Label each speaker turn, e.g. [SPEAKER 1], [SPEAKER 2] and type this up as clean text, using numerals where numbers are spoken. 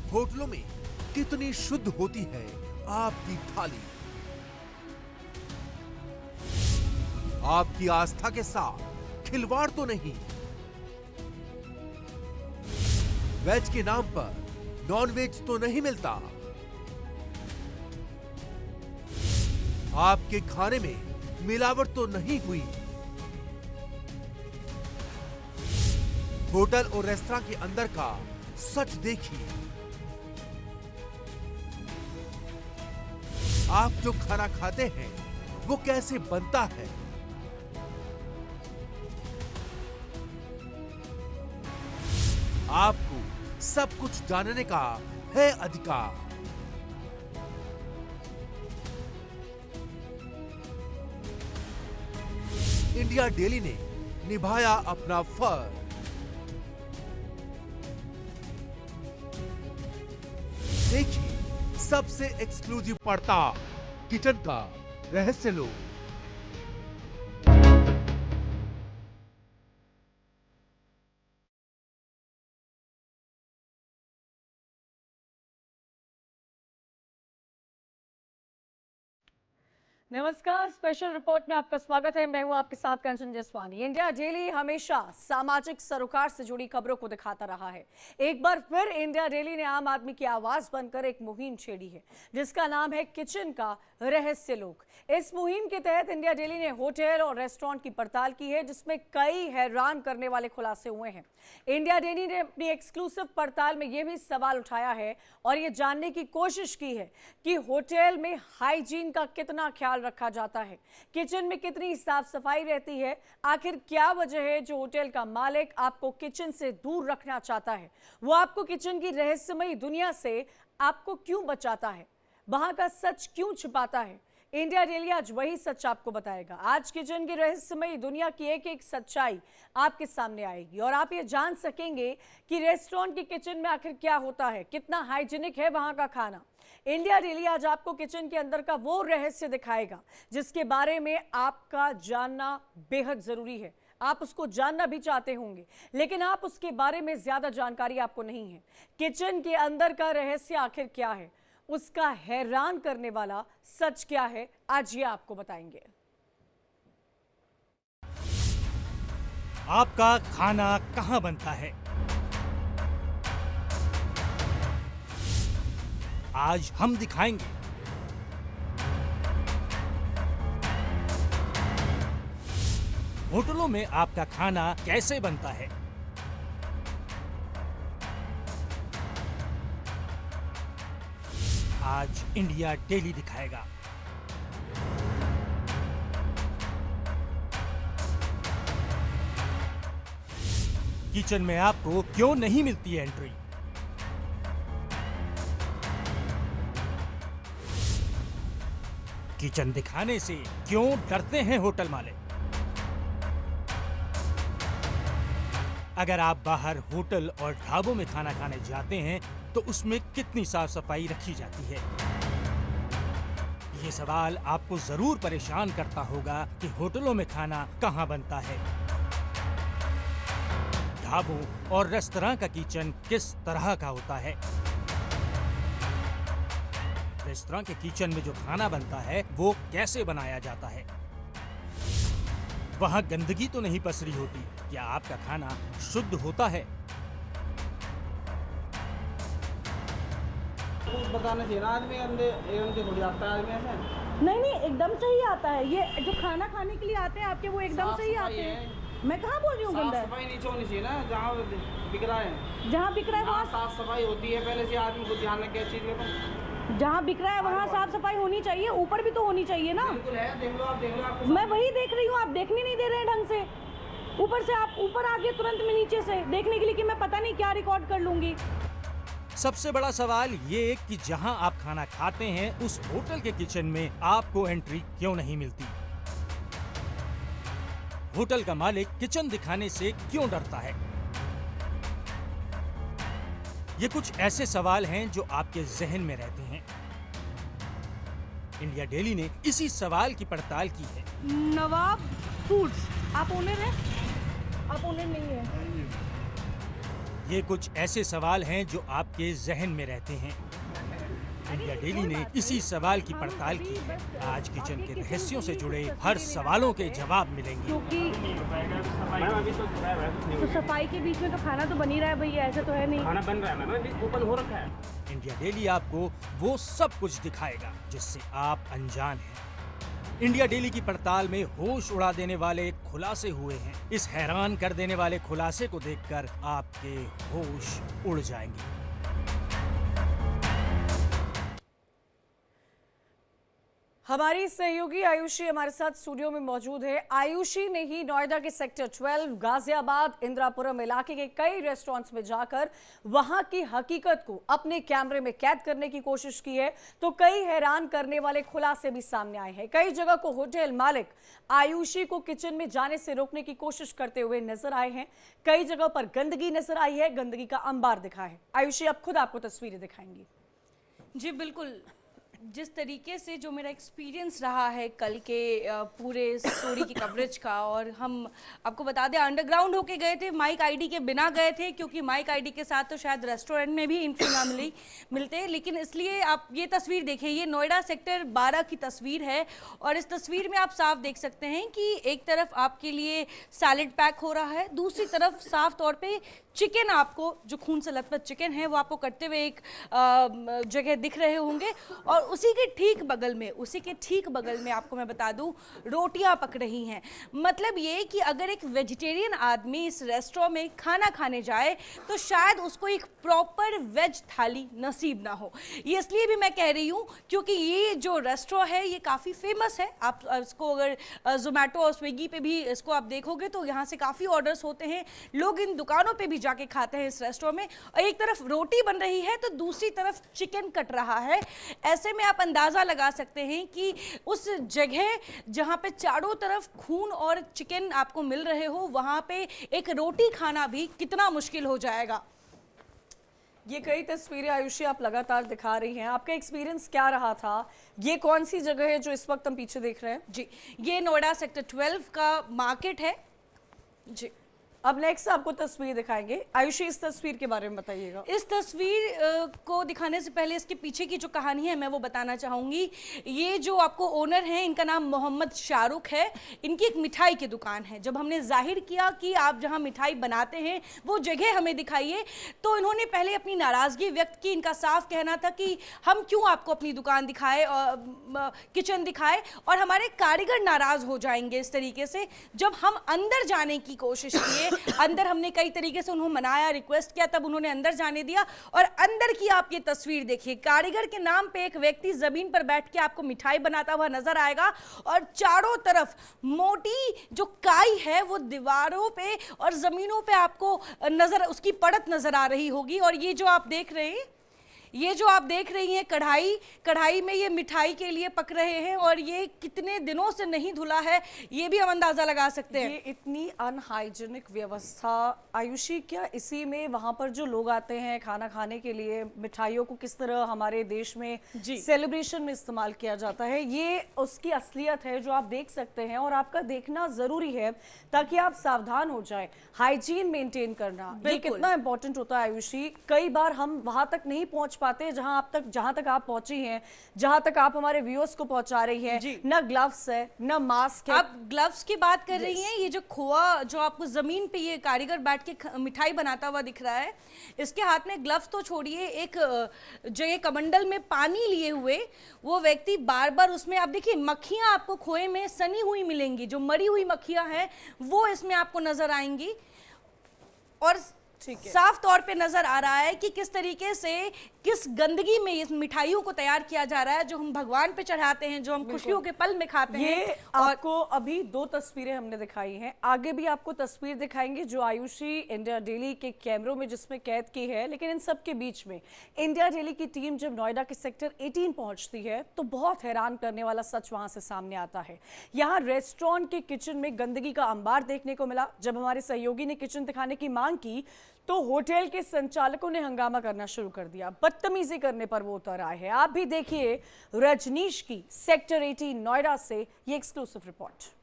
[SPEAKER 1] होटलों में कितनी शुद्ध होती है आपकी थाली। आपकी आस्था के साथ खिलवाड़ तो नहीं। वेज के नाम पर नॉन वेज तो नहीं मिलता। आपके खाने में मिलावट तो नहीं हुई। होटल और रेस्तरां के अंदर का सच देखिए। आप जो खाना खाते हैं वो कैसे बनता है। आपको सब कुछ जानने का है अधिकार। इंडिया डेली ने निभाया अपना फर्ज। देखिए सबसे एक्सक्लूसिव पड़ताल किचन का रहस्य लोग।
[SPEAKER 2] नमस्कार, स्पेशल रिपोर्ट में आपका स्वागत है। मैं हूं आपके साथ कंचन जसवानी। इंडिया डेली हमेशा सामाजिक सरोकार से जुड़ी खबरों को दिखाता रहा है। एक बार फिर इंडिया डेली ने आम आदमी की आवाज बनकर एक मुहिम छेड़ी है जिसका नाम है किचन का रहस्य लोग। इस मुहिम के तहत इंडिया डेली ने होटल और रेस्टोरेंट की पड़ताल की है जिसमें कई हैरान करने वाले खुलासे हुए हैं। इंडिया डेली ने अपनी एक्सक्लूसिव पड़ताल में यह भी सवाल उठाया है और ये जानने की कोशिश की है कि होटल में हाइजीन का कितना ख्याल रखा जाता है, किचन में कितनी साफ सफाई रहती है, आखिर क्या वजह है जो होटल का मालिक आपको किचन से दूर रखना चाहता है, वो आपको किचन की रहस्यमयी दुनिया से आपको क्यों बचाता है, वहां का सच क्यों छिपाता है। इंडिया डेली आज वही सच आपको बताएगा। आज किचन की रहस्यमयी दुनिया की एक एक सच्चाई आपके सामने आएगी और आप ये जान सकेंगे कि रेस्टोरेंट की किचन में आखिर क्या होता है, कितना हाइजीनिक है वहां का खाना। इंडिया डेली आज आपको किचन के अंदर का वो रहस्य दिखाएगा जिसके बारे में आपका जानना बेहद जरूरी है। आप उसको जानना भी चाहते होंगे लेकिन आप उसके बारे में ज्यादा जानकारी आपको नहीं है। किचन के अंदर का रहस्य आखिर क्या है, उसका हैरान करने वाला सच क्या है, आज ये आपको बताएंगे।
[SPEAKER 3] आपका खाना कहां बनता है, आज हम दिखाएंगे। होटलों में आपका खाना कैसे बनता है, आज इंडिया डेली दिखाएगा। किचन में आपको क्यों नहीं मिलती है एंट्री, किचन दिखाने से क्यों डरते हैं होटल मालिक। अगर आप बाहर होटल और ढाबों में खाना खाने जाते हैं तो उसमें कितनी साफ सफाई रखी जाती है। ये सवाल आपको जरूर परेशान करता होगा कि होटलों में खाना कहां बनता है, ढाबों और रेस्तरां का किचन किस तरह का होता है। रेस्तरां के किचन में जो खाना बनता है वो कैसे बनाया जाता है, वहां गंदगी तो नहीं पसरी होती, क्या आपका खाना शुद्ध होता है।
[SPEAKER 4] बताना चाहिए ना आदमी, एवं से थोड़ी आता है आदमी ऐसे।
[SPEAKER 5] नहीं एकदम सही आता है। ये जो खाना खाने के लिए आते हैं आपके वो एकदम सही आते हैं। मैं कहाँ बोल रही हूँ गंदा?
[SPEAKER 4] साफ सफाई नीचे होनी चाहिए ना, जहाँ बिक रहा है,
[SPEAKER 5] जहाँ बिक रहा है वहाँ
[SPEAKER 4] साफ सफाई होती है पहले से। आदमी को ध्यान रखे चीज का,
[SPEAKER 5] जहाँ बिक रहा है वहाँ साफ सफाई होनी चाहिए, ऊपर भी तो होनी चाहिए ना।
[SPEAKER 4] बिल्कुल है, देख लो आप, देख लो आप।
[SPEAKER 5] मैं वही देख रही हूँ, आप देखने नहीं दे रहे हैं ढंग से। ऊपर से आप ऊपर आ गए तुरंत में नीचे से देखने के लिए कि मैं पता नहीं क्या रिकॉर्ड कर लूंगी।
[SPEAKER 3] सबसे बड़ा सवाल ये कि जहां आप खाना खाते हैं उस होटल के किचन में आपको एंट्री क्यों नहीं मिलती। होटल का मालिक किचन दिखाने से क्यों डरता है। ये कुछ ऐसे सवाल हैं जो आपके जहन में रहते हैं। इंडिया डेली ने इसी सवाल की पड़ताल की है।
[SPEAKER 5] नवाब फूड्स, आप ओनर हैं? आप ओनर नहीं है।
[SPEAKER 3] ये कुछ ऐसे सवाल हैं जो आपके जहन में रहते हैं। इंडिया डेली ने इसी सवाल की पड़ताल की है। आज किचन के रहस्यों से जुड़े हर सवालों के जवाब मिलेंगे।
[SPEAKER 5] क्योंकि तो सफाई के बीच में तो खाना तो बन ही रहा है भैया, ऐसा तो है नहीं।
[SPEAKER 4] खाना बन रहा है मैम, अभी ओपन हो रखा है।
[SPEAKER 3] इंडिया डेली आपको वो सब कुछ दिखाएगा जिससे आप अनजान हैं। इंडिया डेली की पड़ताल में होश उड़ा देने वाले खुलासे हुए हैं। इस हैरान कर देने वाले खुलासे को देखकर आपके होश उड़ जाएंगे।
[SPEAKER 2] हमारी सहयोगी आयुषी हमारे साथ स्टूडियो में मौजूद है। आयुषी ने ही नोएडा के सेक्टर 12, गाजियाबाद, इंदिरापुरम इलाके के कई रेस्टोरेंट्स में जाकर वहां की हकीकत को अपने कैमरे में कैद करने की कोशिश की है, तो कई हैरान करने वाले खुलासे भी सामने आए हैं। कई जगह को होटल मालिक आयुषी को किचन में जाने से रोकने की कोशिश करते हुए नजर आए हैं। कई जगह पर गंदगी नजर आई है, गंदगी का अंबार दिखा है। आयुषी अब खुद आपको तस्वीरें दिखाएंगी।
[SPEAKER 6] जी बिल्कुल, जिस तरीके से जो मेरा एक्सपीरियंस रहा है कल के पूरे स्टोरी की कवरेज का, और हम आपको बता दें अंडरग्राउंड होके गए थे, माइक आईडी के बिना गए थे, क्योंकि माइक आईडी के साथ तो शायद रेस्टोरेंट में भी एंट्री ना मिलते, लेकिन इसलिए आप ये तस्वीर देखिए, ये नोएडा सेक्टर 12 की तस्वीर है। और इस तस्वीर में आप साफ देख सकते हैं कि एक तरफ आपके लिए सैलेड पैक हो रहा है, दूसरी तरफ साफ तौर पे चिकन, आपको जो खून से लथपथ चिकन है वो आपको कटते हुए एक जगह दिख रहे होंगे। और उसी के ठीक बगल में आपको मैं बता दूं रोटियां पक रही हैं। मतलब ये कि अगर एक वेजिटेरियन आदमी इस रेस्टोरेंट में खाना खाने जाए तो शायद उसको एक प्रॉपर वेज थाली नसीब ना हो। ये इसलिए भी मैं कह रही हूँ क्योंकि ये जो रेस्टोरेंट है ये काफ़ी फेमस है। आप इसको अगर जोमेटो और स्विगी पे भी इसको आप देखोगे तो यहाँ से काफ़ी ऑर्डर्स होते हैं, लोग इन दुकानों पे भी जाके खाते हैं इस रेस्टोरेंट में। और एक तरफ रोटी बन रही है तो दूसरी तरफ चिकन कट रहा है। ऐसे में आप अंदाजा लगा सकते हैं कि उस जगह जहां पे चारों तरफ खून और चिकन आपको मिल रहे हो, वहां पे एक रोटी खाना भी कितना मुश्किल हो जाएगा।
[SPEAKER 2] ये कई तस्वीरें आयुषी आप लगातार दिखा रही हैं, आपका एक्सपीरियंस क्या रहा था? ये कौन सी जगह है जो इस वक्त हम पीछे देख रहे हैं?
[SPEAKER 6] जी, ये नोएडा सेक्टर 12 का मार्केट है। जी,
[SPEAKER 2] अब नेक्स्ट आपको तस्वीर दिखाएंगे। आयुषी, इस तस्वीर के बारे में बताइएगा।
[SPEAKER 6] इस तस्वीर को दिखाने से पहले इसके पीछे की जो कहानी है मैं वो बताना चाहूँगी। ये जो आपको ओनर हैं इनका नाम मोहम्मद शाहरुख है। इनकी एक मिठाई की दुकान है। जब हमने जाहिर किया कि आप जहाँ मिठाई बनाते हैं वो जगह हमें दिखाइए, तो इन्होंने पहले अपनी नाराज़गी व्यक्त की। इनका साफ कहना था कि हम क्यों आपको अपनी दुकान दिखाए और किचन दिखाए और हमारे कारीगर नाराज़ हो जाएंगे इस तरीके से। जब हम अंदर जाने की कोशिश किए, अंदर हमने कई तरीके से उन्हें मनाया, रिक्वेस्ट किया, तब उन्होंने अंदर जाने दिया। और अंदर की आप ये तस्वीर देखिए, कारीगर के नाम पे एक व्यक्ति जमीन पर बैठ के आपको मिठाई बनाता हुआ नजर आएगा और चारों तरफ मोटी जो काई है वो दीवारों पे और जमीनों पे आपको उसकी परत नजर आ रही होगी। और ये जो आप देख रही हैं कढ़ाई में ये मिठाई के लिए पक रहे हैं और ये कितने दिनों से नहीं धुला है ये भी हम अंदाजा लगा सकते हैं।
[SPEAKER 2] ये इतनी अनहाइजीनिक व्यवस्था आयुषी, क्या इसी में वहां पर जो लोग आते हैं खाना खाने के लिए, मिठाइयों को किस तरह हमारे देश में सेलिब्रेशन में इस्तेमाल किया जाता है, ये उसकी असलियत है जो आप देख सकते हैं और आपका देखना जरूरी है ताकि आप सावधान हो जाए। हाइजीन मेंटेन करना ये कितना इंपॉर्टेंट होता है आयुषी। कई बार हम वहां तक नहीं पहुंच पाते जहां तक आप पहुंची हैं, जहां तक आप हमारे व्यूअर्स को पहुंचा रही हैं। न ग्लव्स है, न मास्क है।
[SPEAKER 6] आप ग्लव्स की बात कर रही हैं। ये जो खोआ जो आपको जमीन पे ये कारीगर बैठ के मिठाई बनाता हुआ दिख रहा है, इसके हाथ में ग्लव्स तो छोड़िए, एक जगह कमंडल में पानी लिए हुए वो व्यक्ति बार बार उसमें, आप देखिए मक्खियां आपको खोए में सनी हुई मिलेंगी, जो मरी हुई मक्खियां हैं वो इसमें आपको नजर आएंगी। और साफ तौर पे नजर आ रहा है कि किस तरीके से, किस गंदगी में इस मिठाइयों को तैयार किया जा रहा है जो हम भगवान पे चढ़ाते हैं, जो हम खुशियों के पल में खाते हैं।
[SPEAKER 2] ये आपको अभी 2 तस्वीरें हमने दिखाई हैं, आगे भी आपको तस्वीर दिखाएंगे जो आयुषी इंडिया डेली के कैमरों में जिसमें कैद की है। लेकिन इन सब के बीच में इंडिया डेली की टीम जब नोएडा के सेक्टर 18 पहुंचती है तो बहुत हैरान करने वाला सच वहां से सामने आता है। यहाँ रेस्टोरेंट के किचन में गंदगी का अंबार देखने को मिला। जब हमारे सहयोगी ने किचन दिखाने की मांग की तो होटल के संचालकों ने हंगामा करना शुरू कर दिया। बदतमीजी करने पर वो उतर आए हैं। आप भी देखिए रजनीश की सेक्टर 18 नोएडा से ये एक्सक्लूसिव रिपोर्ट।